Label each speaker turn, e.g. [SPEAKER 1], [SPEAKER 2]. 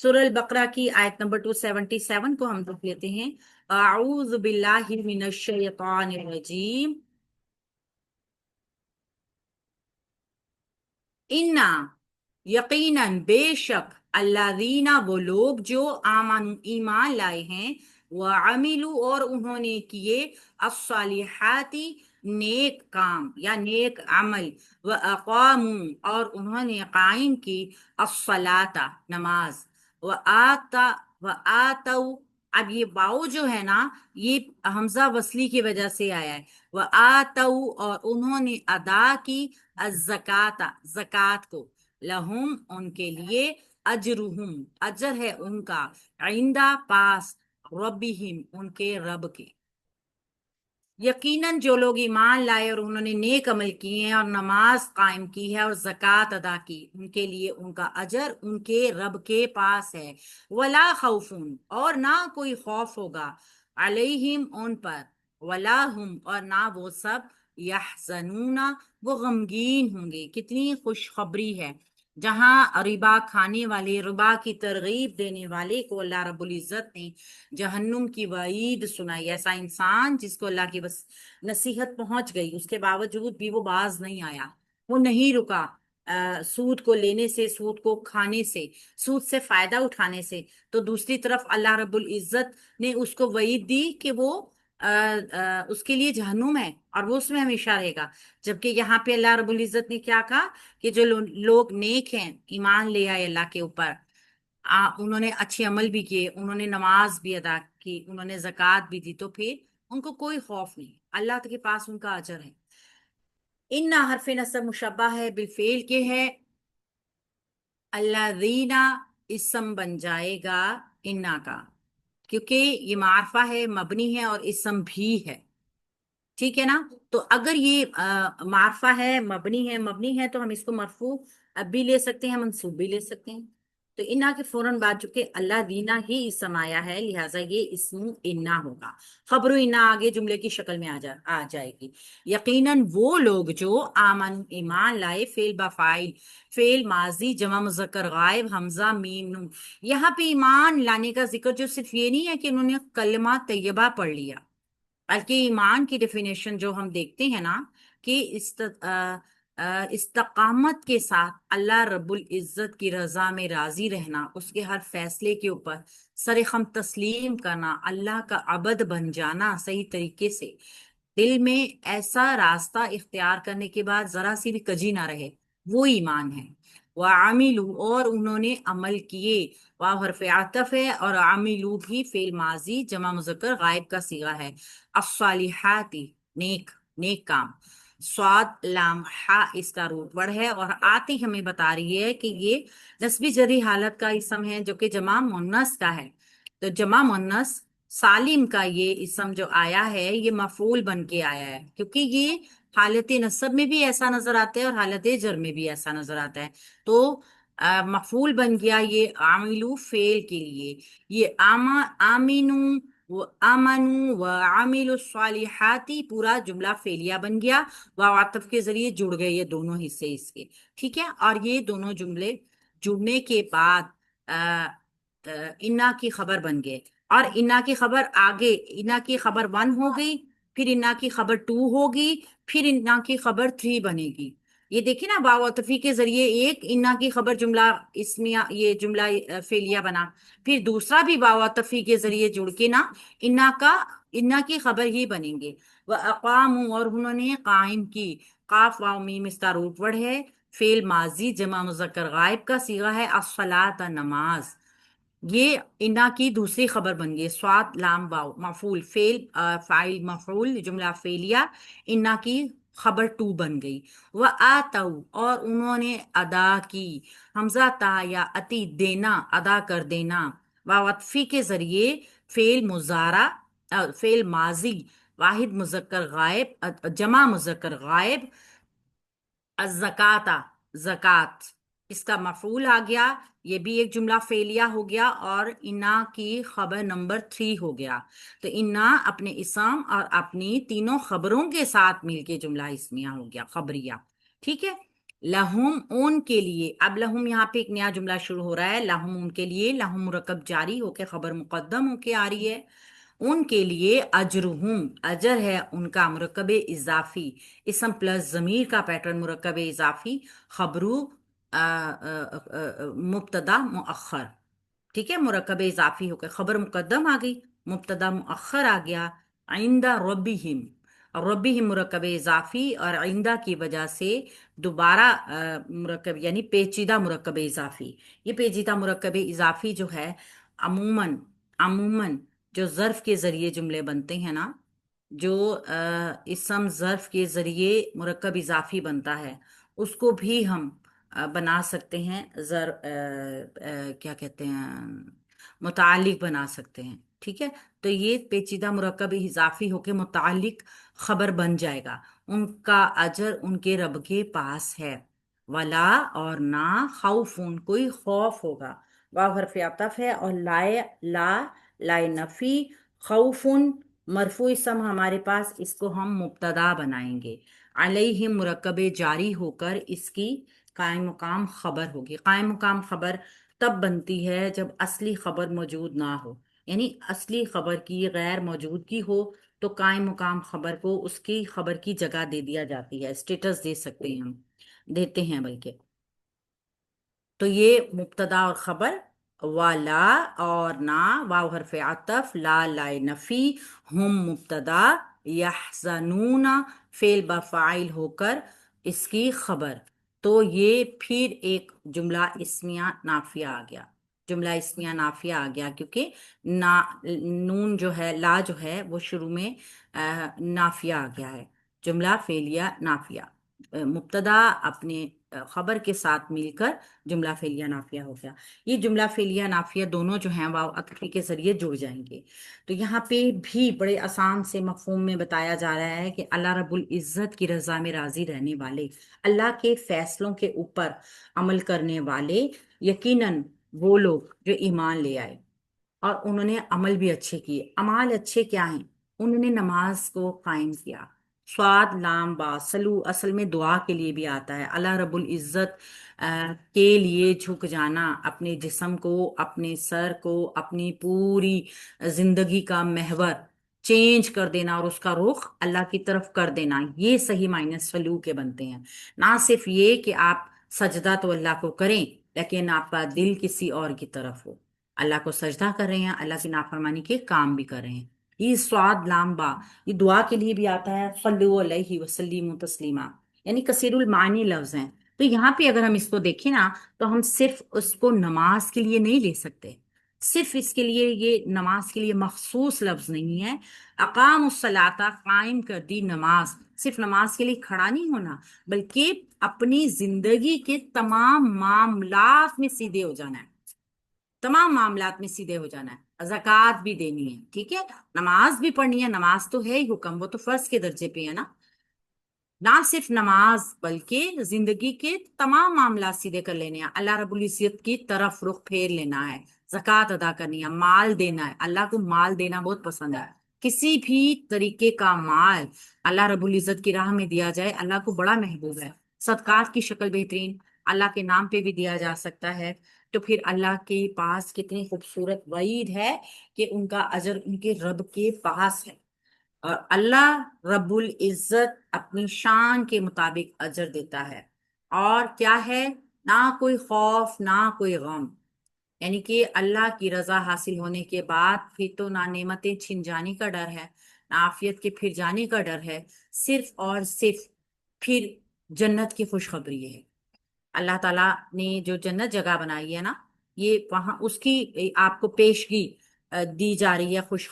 [SPEAKER 1] سورہ البقرہ کی آیت نمبر 277 کو ہم دیکھ لیتے ہیں۔ اعوذ باللہ من الشیطان الرجیم۔ انا، یقیناً بے شک، الذین وہ لوگ جو آمن ایمان لائے ہیں، وعملوا اور انہوں نے کیے، الصالحات نیک کام یا نیک عمل، واقاموا اور انہوں نے قائم کی، الصلاۃ نماز، وآتوا اب یہ واؤ جو ہے نا، یہ حمزہ وصلی کی وجہ سے آیا ہے۔ وآتوا اور انہوں نے ادا کی، الزکات زکات کو، لہم ان کے لیے، اجرہم اجر ہے ان کا، عندہ پاس، ربہم ان کے رب کے۔ یقیناً جو لوگ ایمان لائے اور انہوں نے نیک عمل کیے ہیں اور نماز قائم کی ہے اور زکوٰۃ ادا کی، ان کے لیے ان کا اجر ان کے رب کے پاس ہے۔ ولا خوف اور نہ کوئی خوف ہوگا، علیہم ان پر، ولا ہم اور نہ وہ سب، یحزنون وہ غمگین ہوں گے۔ کتنی خوشخبری ہے، جہاں ربا کھانے والے، ربا کی ترغیب دینے والے کو اللہ رب العزت نے جہنم کی وعید سنائی۔ ایسا انسان جس کو اللہ کی بس نصیحت پہنچ گئی، اس کے باوجود بھی وہ باز نہیں آیا، وہ نہیں رکا سود کو لینے سے، سود کو کھانے سے، سود سے فائدہ اٹھانے سے، تو دوسری طرف اللہ رب العزت نے اس کو وعید دی کہ وہ اس کے لیے جہنم ہے اور وہ اس میں ہمیشہ رہے گا۔ جبکہ یہاں پہ اللہ رب العزت نے کیا کہا کہ جو لوگ نیک ہیں، ایمان لے آئے اللہ کے اوپر، انہوں نے اچھے عمل بھی کیے، انہوں نے نماز بھی ادا کی، انہوں نے زکوٰۃ بھی دی، تو پھر ان کو کوئی خوف نہیں، اللہ کے پاس ان کا اجر ہے۔ ان حرف نصب مشبہ ہے بالفعل کے ہے، الذین اسم بن جائے گا انا کا، کیونکہ یہ معرفہ ہے، مبنی ہے اور اسم بھی ہے، ٹھیک ہے نا؟ تو اگر یہ معرفہ ہے، مبنی ہے تو ہم اس کو مرفوع اب بھی لے سکتے ہیں، منصوب بھی لے سکتے ہیں۔ تو انا کے فوراً بعد چونکہ اللہ دینا ہی اسم آیا ہے، لہٰذا یہ اسم انا ہوگا، خبر انا آگے جملے کی شکل میں آ جائے گی۔ یقیناً وہ لوگ جو آمن ایمان لائے، فعل بفاعل، فعل ماضی جمع مذکر غائب، حمزہ میم نون۔ یہاں پہ ایمان لانے کا ذکر جو صرف یہ نہیں ہے کہ انہوں نے کلمہ طیبہ پڑھ لیا، بلکہ ایمان کی ڈیفینیشن جو ہم دیکھتے ہیں نا، کہ استقامت کے ساتھ اللہ رب العزت کی رضا میں راضی رہنا، اس کے ہر فیصلے کے اوپر سر خم تسلیم کرنا، اللہ کا عبد بن جانا صحیح طریقے سے، دل میں ایسا راستہ اختیار کرنے کے بعد ذرا سی بھی کجی نہ رہے، وہ ایمان ہے۔ وَعَمِلُوا اور انہوں نے عمل کیے، واو حرف عطف ہے اور عاملو بھی فعل ماضی جمع مذکر غائب کا صیغہ ہے، الصالحات نیک کام، صاد لام ہا اس کا روٹ ورڈ ہے، اور آتی ہمیں بتا رہی ہے کہ یہ نسبی جری حالت کا اسم ہے جو کہ جمع مؤنث کا ہے۔ تو جمع مؤنث سالم کا یہ اسم جو آیا ہے، یہ مفعول بن کے آیا ہے، کیونکہ یہ حالت نصب میں بھی ایسا نظر آتا ہے اور حالت جر میں بھی ایسا نظر آتا ہے، تو مفعول بن گیا یہ عاملو فعل کے لیے، یہ آمینو و آمنو و عامل الصالحاتی پورا جملہ فعلیہ بن گیا، واو عطف کے ذریعے جڑ گئے یہ دونوں حصے اس کے، ٹھیک ہے؟ اور یہ دونوں جملے جڑنے کے بعد انا کی خبر بن گئے، اور انا کی خبر آگے، انا کی خبر 1 ہو گئی، پھر انا کی خبر 2 ہوگی، پھر انا کی خبر 3 بنے گی۔ یہ دیکھیں نا، واو عطفی کے ذریعے ایک انا کی خبر جملہ اسمیہ، یہ جملہ فعلیہ بنا، پھر دوسرا بھی واو عطفی کے ذریعے جڑ کے نا انا کی خبر ہی بنیں گے۔ وَأَقَامُوا اور انہوں نے قائم کی، قاف واو میم اس کا روٹ ورڈ ہے، فعل ماضی جمع مذکر غائب کا صیغہ ہے، الصلاۃ نماز، یہ انا کی دوسری خبر بن گئی، صاد لام واو مفعول، فاعل مفعول جملہ فعلیہ، انا کی خبر 2 بن گئی۔ وَآتَوْا اور انہوں نے ادا کی، حمزہ تا یا اتی دینا، ادا کر دینا، واو عطفی کے ذریعے فعل مضارع، فعل ماضی واحد مذکر غائب جمع مذکر غائب، الزکاۃ زکات، اس کا مفعول آ گیا، یہ بھی ایک جملہ فعلیہ ہو گیا اور انا کی خبر نمبر 3 ہو گیا۔ تو انا اپنے اسم اور اپنی تینوں خبروں کے ساتھ مل کے جملہ اسمیہ ہو گیا، خبریہ، ٹھیک ہے؟ لہم ان کے لیے، اب لہم یہاں پہ ایک نیا جملہ شروع ہو رہا ہے، لہم ان کے لیے، لہم مرکب جاری ہو کے خبر مقدم ہو کے آ رہی ہے، ان کے لیے اجرہم اجر ہے ان کا، مرکب اضافی، اسم پلس ضمیر کا پیٹرن مرکب اضافی، خبرو مبتدا مؤخر، ٹھیک ہے، مرکب اضافی ہو کے خبر مقدم آ گئی، مبتدا مؤخر آ گیا، عند ربہم، ربہم مرکب اضافی، اور عندہ کی وجہ سے دوبارہ مرکب یعنی پیچیدہ مرکب اضافی، یہ پیچیدہ مرکب اضافی جو ہے عموماً عموماً جو ظرف کے ذریعے جملے بنتے ہیں نا، جو اسم ظرف کے ذریعے مرکب اضافی بنتا ہے، اس کو بھی ہم بنا سکتے ہیں کیا کہتے ہیں، متعلق بنا سکتے ہیں، ٹھیک ہے، تو یہ پیچیدہ مرکب اضافی ہو کے متعلق خبر بن جائے گا، ان کا اجر ان کے رب کے پاس ہے، ولا اور نہ خوفن کوئی خوف ہوگا، واو حرف عطف ہے، اور لائے لا لائے نفی، خوفن مرفوع اسم ہمارے پاس، اس کو ہم مبتدا بنائیں گے، علیہم مرکب جاری ہو کر اس کی قائم مقام خبر ہوگی، قائم مقام خبر تب بنتی ہے جب اصلی خبر موجود نہ ہو، یعنی اصلی خبر کی غیر موجودگی ہو تو قائم مقام خبر کو اس کی خبر کی جگہ دے دیا جاتی ہے، اسٹیٹس دے سکتے ہیں ہم، دیتے ہیں بلکہ، تو یہ مبتدا اور خبر، والا اور نہ، واو حرف عطف، لا لائے نفی، ہم مبتدا، یحزنون فعل بفاعل ہو کر اس کی خبر، تو یہ پھر ایک جملہ اسمیہ نافیہ آ گیا، جملہ اسمیہ نافیہ آ گیا، کیونکہ نون جو ہے، لا جو ہے وہ شروع میں نافیہ آ گیا ہے، جملہ فعلیہ نافیہ، مبتدا اپنے خبر کے ساتھ مل کر جملہ فعلیہ نافیہ ہو گیا، یہ جملہ فعلیہ نافیہ دونوں جو ہیں واو عطفی کے ذریعے جڑ جائیں گے، تو یہاں پہ بھی بڑے آسان سے مفہوم میں بتایا جا رہا ہے کہ اللہ رب العزت کی رضا میں راضی رہنے والے، اللہ کے فیصلوں کے اوپر عمل کرنے والے، یقیناً وہ لوگ جو ایمان لے آئے اور انہوں نے عمل بھی اچھے کیے، اعمال اچھے کیا ہیں، انہوں نے نماز کو قائم کیا، سواد لام با سلو اصل میں دعا کے لیے بھی آتا ہے، اللہ رب العزت کے لیے جھک جانا، اپنے جسم کو، اپنے سر کو، اپنی پوری زندگی کا محور چینج کر دینا اور اس کا رخ اللہ کی طرف کر دینا، یہ صحیح معنی سلو کے بنتے ہیں، نہ صرف یہ کہ آپ سجدہ تو اللہ کو کریں لیکن آپ کا دل کسی اور کی طرف ہو، اللہ کو سجدہ کر رہے ہیں، اللہ کی نافرمانی کے کام بھی کر رہے ہیں، یہ سواد لام با، یہ دعا کے لیے بھی آتا ہے، صلو علیہ وسلم تسلیما، یعنی کثیر المعانی لفظ ہیں، تو یہاں پہ اگر ہم اس کو دیکھیں نا تو ہم صرف اس کو نماز کے لیے نہیں لے سکتے، صرف اس کے لیے یہ نماز کے لیے مخصوص لفظ نہیں ہے، اقام الصلاۃ قائم کر دی نماز، صرف نماز کے لیے کھڑا نہیں ہونا بلکہ اپنی زندگی کے تمام معاملات میں سیدھے ہو جانا ہے، تمام معاملات میں سیدھے ہو جانا ہے، زکوٰۃ بھی دینی ہے، ٹھیک ہے، نماز بھی پڑھنی ہے، نماز تو ہے ہی حکم، وہ تو فرض کے درجے پہ ہے نا، نہ صرف نماز بلکہ زندگی کے تمام معاملات سیدھے کر لینے ہیں، اللہ رب العزت کی طرف رخ پھیر لینا ہے، زکوٰۃ ادا کرنی ہے، مال دینا ہے، اللہ کو مال دینا بہت پسند ہے، کسی بھی طریقے کا مال اللہ رب العزت کی راہ میں دیا جائے اللہ کو بڑا محبوب ہے، صدقات کی شکل بہترین، اللہ کے نام پہ بھی دیا جا سکتا ہے، تو پھر اللہ کے پاس کتنی خوبصورت وعید ہے کہ ان کا اجر ان کے رب کے پاس ہے، اور اللہ رب العزت اپنی شان کے مطابق اجر دیتا ہے، اور کیا ہے، نہ کوئی خوف نہ کوئی غم، یعنی کہ اللہ کی رضا حاصل ہونے کے بعد پھر تو نہ نعمتیں چھن جانے کا ڈر ہے، نہ عافیت کے پھر جانے کا ڈر ہے، صرف اور صرف پھر جنت کی خوشخبری ہے، اللہ تعالیٰ نے جو جنت جگہ بنائی ہے نا، یہ وہاں اس کی آپ کو پیشگی دی جا رہی ہے، خوش